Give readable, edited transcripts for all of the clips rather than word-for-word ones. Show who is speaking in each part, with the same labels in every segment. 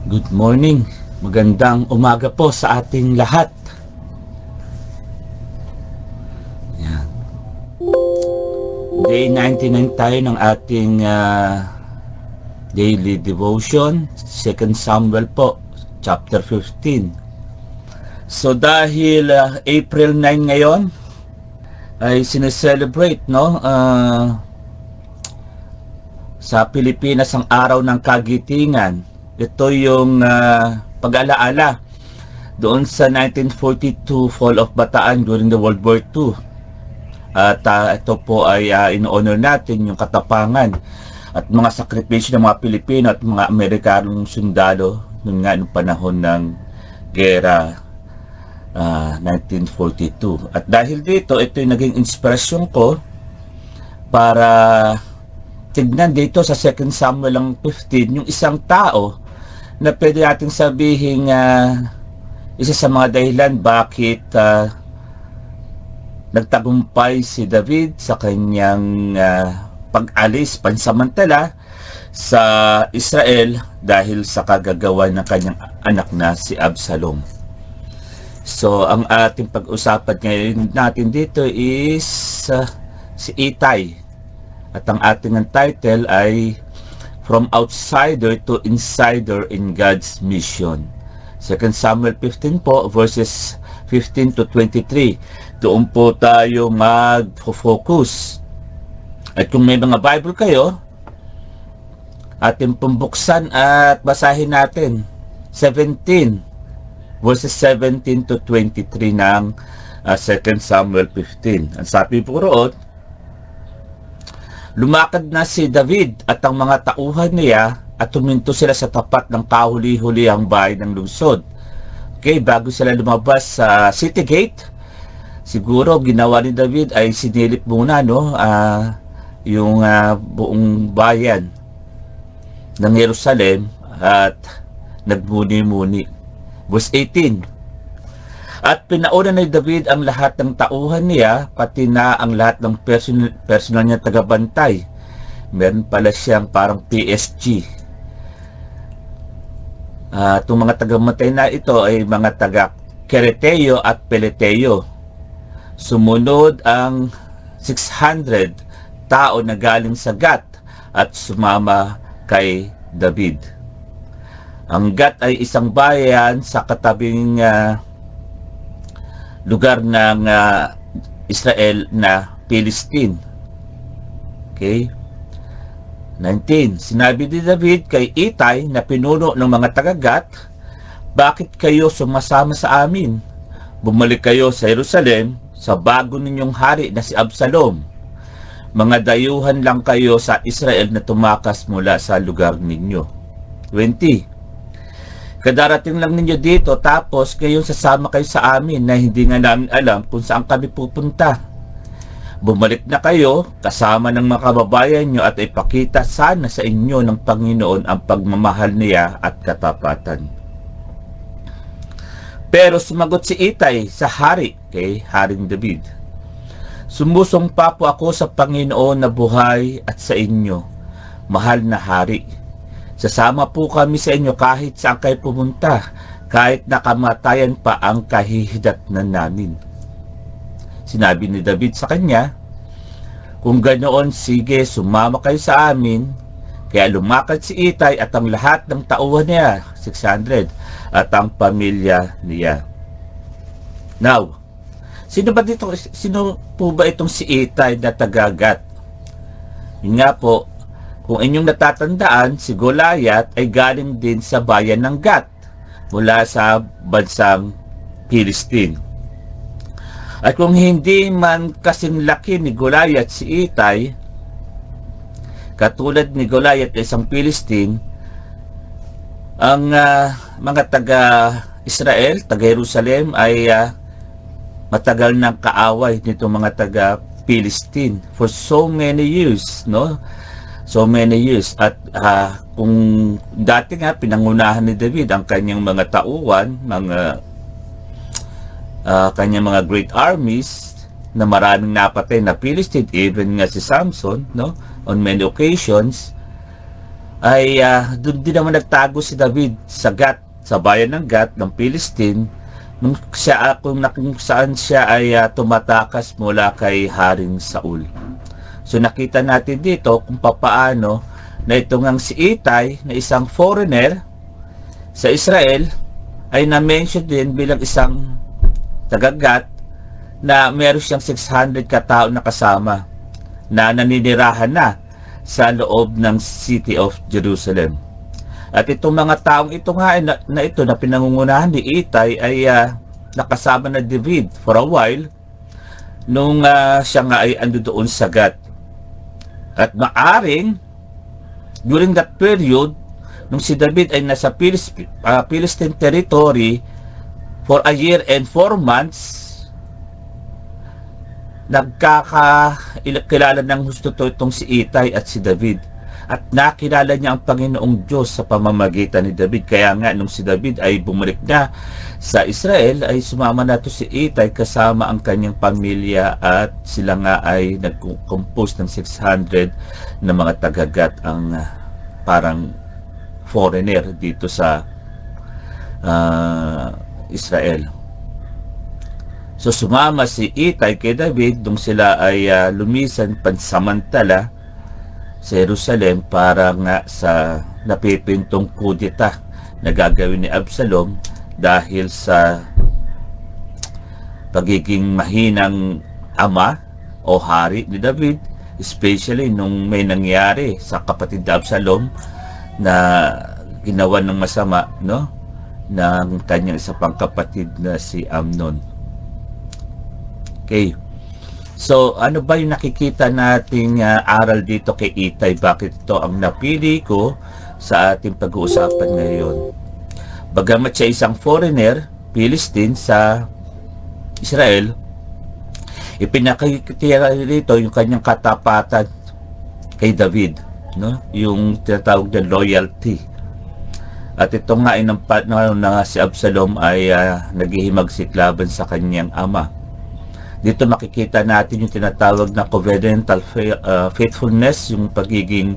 Speaker 1: Good morning. Magandang umaga po sa ating lahat. Yan. Day 99 tayo ng ating daily devotion. 2 Samuel po, chapter 15. So dahil April 9 ngayon, ay sineselebrate, no? Sa Pilipinas ang araw ng kagitingan. Ito yung pag-alaala doon sa 1942 fall of Bataan during the World War II. At ito po ay in-honor natin yung katapangan at mga sakripisyo ng mga Pilipino at mga Amerikanong sundalo noon nga noong panahon ng gera 1942. At dahil dito, ito yung naging inspirasyon ko para tignan dito sa 2 Samuel 15 yung isang tao na pwede natin sabihin isa sa mga dahilan bakit nagtagumpay si David sa kanyang pag-alis pansamantala sa Israel dahil sa kagagawa ng kanyang anak na si Absalom. So, ang ating pag-usapan ngayon natin dito is si Itay. At ang ating title ay From Outsider to Insider in God's Mission. 2 Samuel 15 po, verses 15 to 23. Doon po tayo mag-focus. At kung may mga Bible kayo, ating pambuksan at basahin natin 17 verses 17 to 23 ng 2 Samuel 15. Ang sabi po roon, lumakad na si David at ang mga tauhan niya at tuminto sila sa tapat ng kahuli-huli ang bahay ng lungsod. Okay, bago sila lumabas sa city gate, siguro ginawa ni David ay sinilip muna yung buong bayan ng Jerusalem at nagmuni-muni. Verse 18. At pinauna ni David ang lahat ng tauhan niya, pati na ang lahat ng personal niya tagabantay. Meron pala siyang parang PSG. Itong mga tagabantay na ito ay mga taga Kereteo at Peleteo. Sumunod ang 600 tao na galing sa Gat at sumama kay David. Ang Gat ay isang bayan sa katabing lugar ng Israel na Palestine. Okay? 19. Sinabi ni David kay Itay na pinuno ng mga taga-Gat, bakit kayo sumasama sa amin? Bumalik kayo sa Jerusalem sa bago ninyong hari na si Absalom. Mga dayuhan lang kayo sa Israel na tumakas mula sa lugar ninyo. 20. Kadarating lang ninyo dito tapos kayo sasama kayo sa amin na hindi nga namin alam kung saan kami pupunta. Bumalik na kayo kasama ng mga kababayan nyo at ipakita sana sa inyo ng Panginoon ang pagmamahal niya at katapatan. Pero sumagot si Itay sa hari kay Haring David, sumusumpa po ako sa Panginoon na buhay at sa inyo, mahal na hari. Sasama po kami sa inyo kahit saan kayo pumunta, kahit nakamatayan pa ang kahihidatnan namin. Sinabi ni David sa kanya, kung ganoon, sige, sumama kayo sa amin. Kaya lumakad si Itay at ang lahat ng tauhan niya, 600, at ang pamilya niya. Now, sino po ba itong si Itay na taga-Gat? Yun nga po, kung inyong natatandaan, si Goliath ay galing din sa bayan ng Gat mula sa bansang Palestine. At kung hindi man kasing laki ni Goliath si Itay, katulad ni Goliath ay isang Palestine, ang mga taga-Israel, taga-Jerusalem ay matagal nang kaaway nito mga taga-Palestine for so many years, no? So many years. At kung dati nga pinangunahan ni David ang kanyang mga tauhan, kanyang mga great armies na maraming napatay na Philistine, even nga si Samson, no, on many occasions, ay doon din naman nagtago si David sa Gat, sa bayan ng Gat ng Palestine, kung saan siya ay tumatakas mula kay Haring Saul. So nakita natin dito kung papaano na ito ngang si Itay na isang foreigner sa Israel ay na-mention din bilang isang taga-Gat na meron siyang 600 katao na kasama na naninirahan na sa loob ng City of Jerusalem. At itong mga taong ito nga na pinangungunahan ni Itay ay nakasama na David for a while nung siya nga ay ando doon sa Gat. At maaring during that period, nung si David ay nasa Philistine territory for a year and 4 months, nagkakilala ng husto itong si Itay at si David. At nakilala niya ang Panginoong Diyos sa pamamagitan ni David. Kaya nga nung si David ay bumalik na sa Israel, ay sumama na to si Itay kasama ang kanyang pamilya, at sila nga ay nag-compose ng 600 na mga taga-Gat, ang parang foreigner dito sa Israel. So sumama si Itay kay David nung sila ay lumisan pansamantala sa Jerusalem para nga sa napipintong kudeta na gagawin ni Absalom dahil sa pagiging mahinang ama o hari ni David, especially nung may nangyari sa kapatid ni Absalom na ginawa ng masama, no, ng kanyang isa pang kapatid na si Amnon. Okay. So, ano ba yung nakikita nating aral dito kay Itay? Bakit ito ang napili ko sa ating pag-uusapan ngayon? Bagamat siya isang foreigner, Philistine sa Israel, ipinakikita dito yung kanyang katapatan kay David, no? Yung tinatawag na loyalty. At ito nga ay na si Absalom ay naghihimagsik laban sa kanyang ama. Dito makikita natin yung tinatawag na covenantal faithfulness, yung pagiging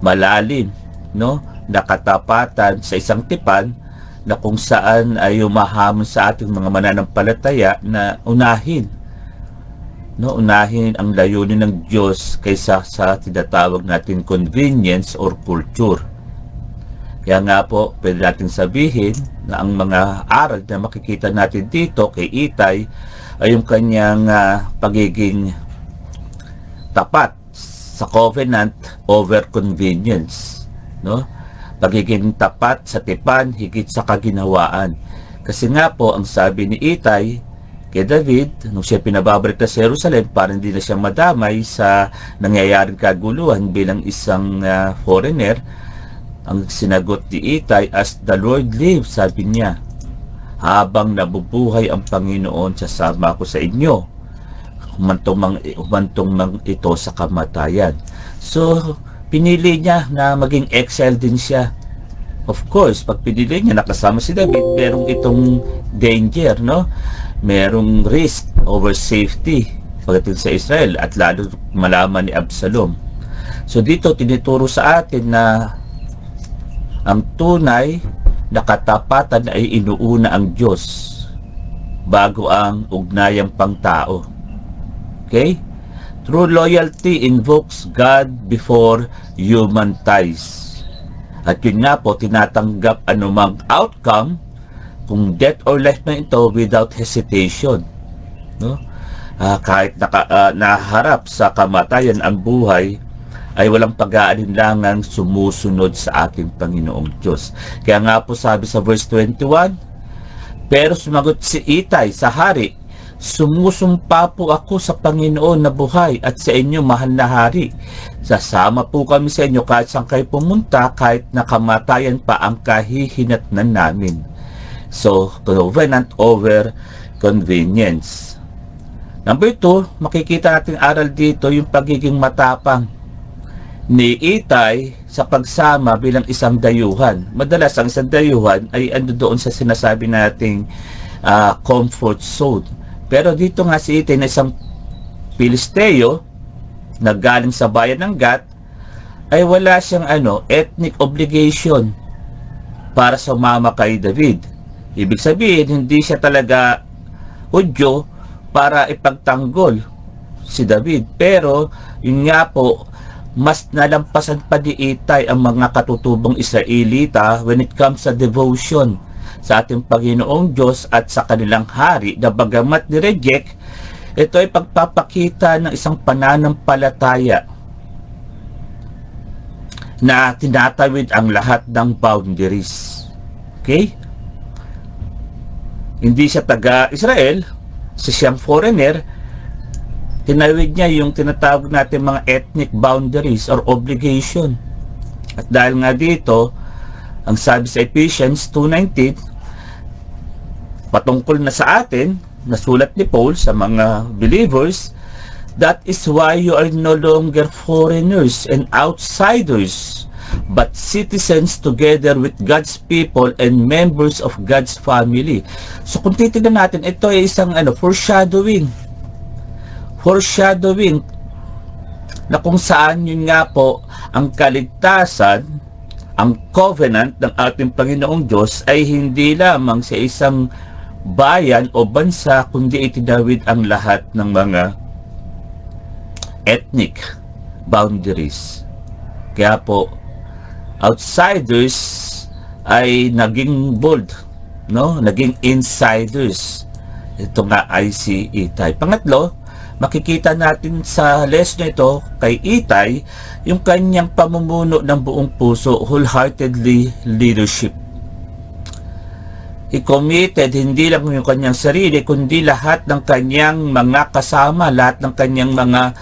Speaker 1: malalim, no, na katapatan sa isang tipan na kung saan ay umahamon sa ating mga mananampalataya na unahin ang layunin ng Diyos kaysa sa tinatawag natin convenience or culture. Kaya nga po, pwede natin sabihin na ang mga aral na makikita natin dito kay Itay ay yung kanyang pagiging tapat sa covenant over convenience, no? Pagiging tapat sa tipan higit sa kaginhawaan. Kasi nga po, ang sabi ni Itay kay David, nung siya pinababalik na sa Jerusalem para hindi na siya madamay sa nangyayaring kaguluhan bilang isang foreigner, ang sinagot ni Itay, "As the Lord lives," sabi niya, "habang nabubuhay ang Panginoon, sasama ko sa inyo, humantong mang ito sa kamatayan." So, pinili niya na maging exile din siya. Of course, pag pinili niya nakasama si David, merong itong danger, no? Merong risk over safety pagdating sa Israel, at lalo malaman ni Absalom. So, dito tinituro sa atin na ang tunay na katapatan ay inuuna ang Diyos bago ang ugnayang pangtao. Okay? True loyalty invokes God before human ties. At yun nga po, tinatanggap anumang outcome, kung death or life na ito, without hesitation. No? Kahit naharap sa kamatayan ang buhay, ay walang pag-aalinlangang sumusunod sa ating Panginoong Diyos. Kaya nga po sabi sa verse 21, "Pero sumagot si Itay sa hari, Sumusumpa po ako sa Panginoon na buhay at sa inyo, mahal na hari. Sasama po kami sa inyo kahit saan kayo pumunta, kahit nakamatayan pa ang kahihinatnan namin." So, covenant over convenience. Number 2, makikita natin aral dito yung pagiging matapang ni Itay sa pagsama bilang isang dayuhan. Madalas ang isang dayuhan ay ando doon sa sinasabi nating comfort zone. Pero dito nga si Itay na isang Pilisteo na galing sa bayan ng Gat ay wala siyang ethnic obligation para sumama kay David. Ibig sabihin, hindi siya talaga Hudyo para ipagtanggol si David. Pero, yun nga po, mas nalampasan pa ni Itay ang mga katutubong Israelita when it comes sa devotion sa ating Panginoong Diyos at sa kanilang hari, na bagamat ni-reject, ito ay pagpapakita ng isang pananampalataya na tinatawid ang lahat ng boundaries. Okay? Hindi siya taga-Israel, siyang foreigner, tinawid niya yung tinatawag natin mga ethnic boundaries or obligation. At dahil nga dito, ang sabi sa Ephesians 2:19, patungkol na sa atin, nasulat ni Paul sa mga believers, that is why you are no longer foreigners and outsiders, but citizens together with God's people and members of God's family. So kung titignan natin, ito ay isang foreshadowing na kung saan yun nga po ang kaligtasan, ang covenant ng ating Panginoong Diyos ay hindi lamang sa isang bayan o bansa, kundi itinawid ang lahat ng mga ethnic boundaries. Kaya po, outsiders ay naging bold, naging insiders. Ito nga ay si Itay. Pangatlo, makikita natin sa lesson ito kay Itay yung kanyang pamumuno ng buong puso, wholeheartedly leadership. He committed hindi lang yung kanyang sarili, kundi lahat ng kanyang mga kasama, lahat ng kanyang mga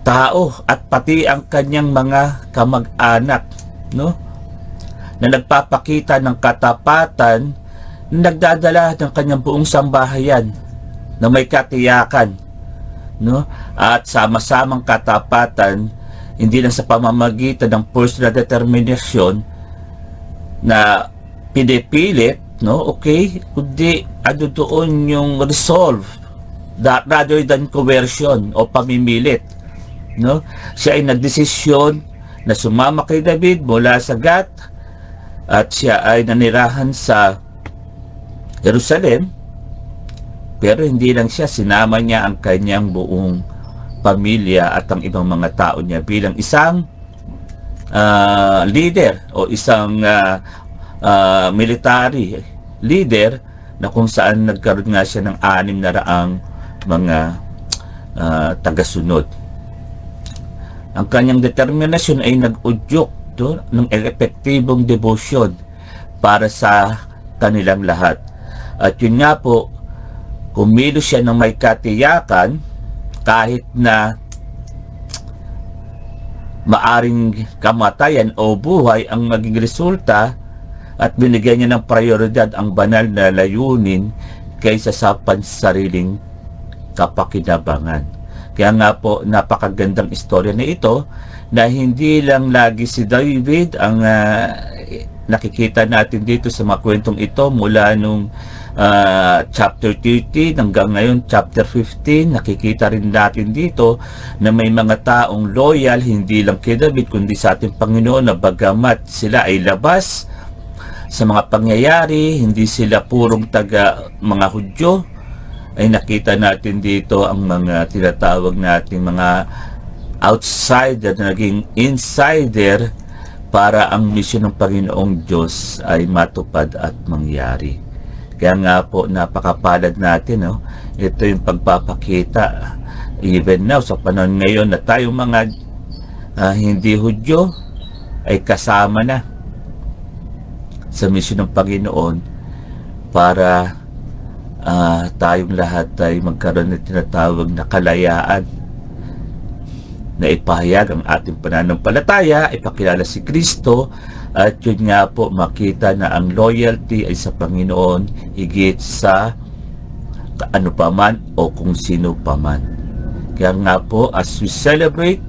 Speaker 1: tao, at pati ang kanyang mga kamag-anak, na nagpapakita ng katapatan, na nagdadala ng kanyang buong sambahayan na may katiyakan, at sama-samang katapatan, hindi lang sa pamamagitan ng personal determination na pinipilit, kundi doon yung resolve rather than coercion o pamimilit. Siya ay nagdesisyon na sumama kay David mula sa Gat, at siya ay nanirahan sa Jerusalem. Pero hindi lang siya, sinama niya ang kanyang buong pamilya at ang ibang mga tao niya bilang isang leader o isang military leader, na kung saan nagkaroon nga siya ng 600 mga tagasunod. Ang kanyang determinasyon ay nag-udyok ng epektibong devotion para sa kanilang lahat. At yun nga po, kumilos siya ng may katiyakan kahit na maaring kamatayan o buhay ang maging resulta, at binigyan niya ng prioridad ang banal na layunin kaysa sa pansariling kapakinabangan. Kaya nga po, napakagandang istorya na ito, na hindi lang lagi si David ang nakikita natin dito sa mga kwentong ito mula nung chapter 13 hanggang ngayon chapter 15. Nakikita rin natin dito na may mga taong loyal hindi lang kay David kundi sa ating Panginoon, na bagamat sila ay labas sa mga pangyayari, hindi sila purong taga mga Hudyo, ay nakita natin dito ang mga tinatawag natin mga outsider na naging insider para ang misyon ng Panginoong Diyos ay matupad at mangyari. Kaya nga po, napakapalad natin, ito yung pagpapakita even now sa panahon ngayon na tayong mga hindi Hudyo ay kasama na sa misyon ng Panginoon para tayong lahat ay magkaroon ng tinatawag na kalayaan, na ipahayag ang ating pananampalataya, ipakilala si Kristo, at yun nga po, makita na ang loyalty ay sa Panginoon higit sa ano paman o kung sino paman. Kaya nga po, as we celebrate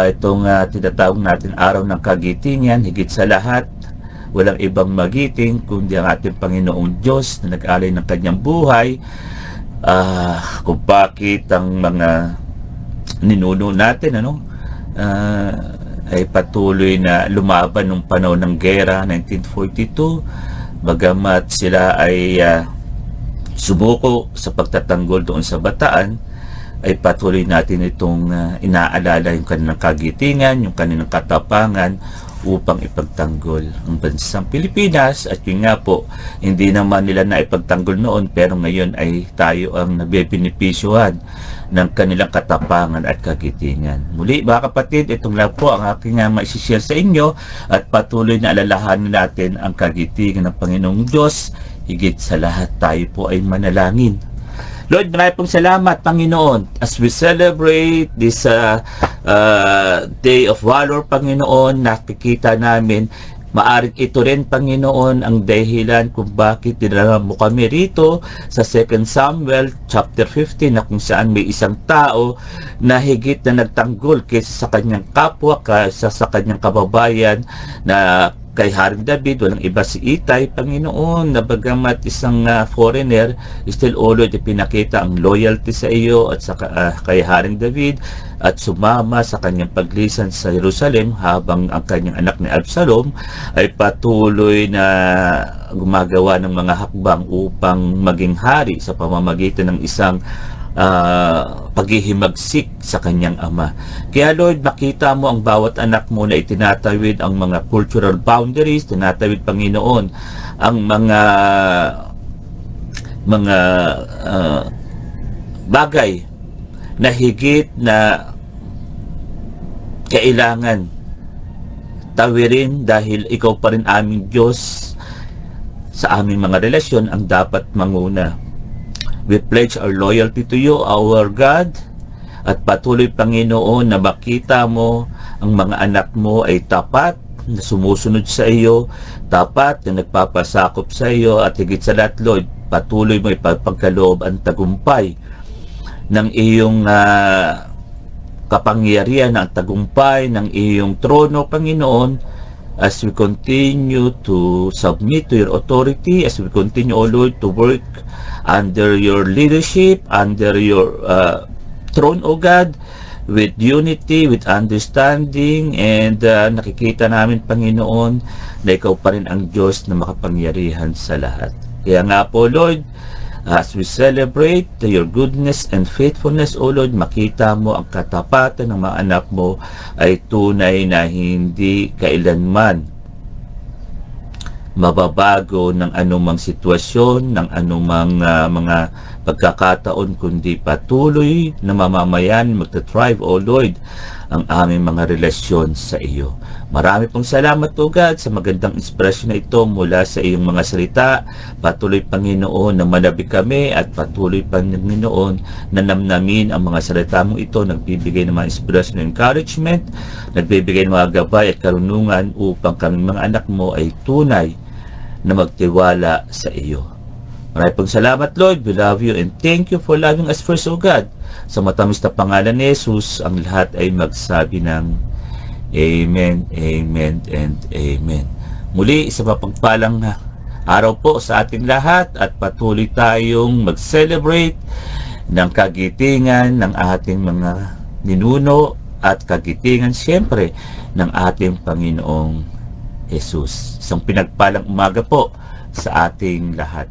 Speaker 1: itong tinatawag natin araw ng kagitingan, higit sa lahat, walang ibang magiting kundi ang ating Panginoong Diyos na nag-alay ng kanyang buhay, kung bakit ang mga ninuno natin ay patuloy na lumaban nung panahon ng gera 1942, bagamat sila ay sumuko sa pagtatanggol doon sa Bataan, ay patuloy natin itong inaalala yung kanilang kagitingan, yung kanilang katapangan upang ipagtanggol ang bansang Pilipinas. At yun nga po, hindi naman nila na ipagtanggol noon, pero ngayon ay tayo ang nabibinipisyuhan ng kanilang katapangan at kagitingan. Muli mga kapatid, itong lang po ang aking maisishare sa inyo, at patuloy na alalahanin natin ang kagitingan ng Panginoong Diyos. Higit sa lahat, tayo po ay manalangin. Lord, maraming pong salamat, Panginoon, as we celebrate this Day of Valor, Panginoon. Nakikita namin, maaring ito rin, Panginoon, ang dahilan kung bakit dinala mo kami rito sa 2 Samuel chapter 15, na kung saan may isang tao na higit na nagtanggol kaysa sa kanyang kapwa, kaysa sa kanyang kababayan, na kay Haring David, walang iba si Itay, Panginoon, na bagamat isang foreigner, still o Lord, pinakita ang loyalty sa iyo at sa kay Haring David, at sumama sa kanyang paglisan sa Jerusalem, habang ang kanyang anak ni Absalom ay patuloy na gumagawa ng mga hakbang upang maging hari sa pamamagitan ng isang paghihimagsik sa kanyang ama. Kaya Lord, makita mo ang bawat anak mo na itinatawid ang mga cultural boundaries, tinatawid, Panginoon, ang mga bagay na higit na kailangan tawirin, dahil ikaw pa rin aming Diyos. Sa aming mga relasyon ang dapat manguna. We pledge our loyalty to you, our God, at patuloy, Panginoon, na makita mo ang mga anak mo ay tapat, na sumusunod sa iyo, tapat, na nagpapasakop sa iyo, at higit sa lahat, Lord, patuloy mo ipagpagkaloob ang tagumpay ng iyong kapangyarihan, ng tagumpay ng iyong trono, Panginoon, as we continue to submit to your authority, as we continue, O Lord, to work under your leadership, under your throne, O God, with unity, with understanding, and nakikita namin, Panginoon, na ikaw pa rin ang Diyos na makapangyarihan sa lahat. Kaya nga po, Lord, as we celebrate your goodness and faithfulness, O Lord, makita mo ang katapatan ng mga anak mo ay tunay na hindi kailanman mababago ng anumang sitwasyon, ng anumang mga pagkakataon, kundi patuloy na mamamayan, magta-thrive, O Lord, ang aming mga relasyon sa iyo. Marami pong salamat, O God, sa magandang inspirasyon na ito mula sa iyong mga salita. Patuloy, Panginoon, na manabik kami, at patuloy, Panginoon, na namnamin ang mga salita mong ito, nagbibigay ng mga inspirasyon and encouragement, nagbibigay ng mga gabay at karunungan upang kami mga anak mo ay tunay na magtiwala sa iyo. Maraming pong salamat, Lord. We love you and thank you for loving us first, O God. Sa matamis na pangalan ni Jesus, ang lahat ay magsabi ng Amen, Amen, and Amen. Muli, isa mapagpalang araw po sa ating lahat, at patuloy tayong mag-celebrate ng kagitingan ng ating mga ninuno, at kagitingan siyempre ng ating Panginoong Jesus. Isang pinagpalang umaga po sa ating lahat.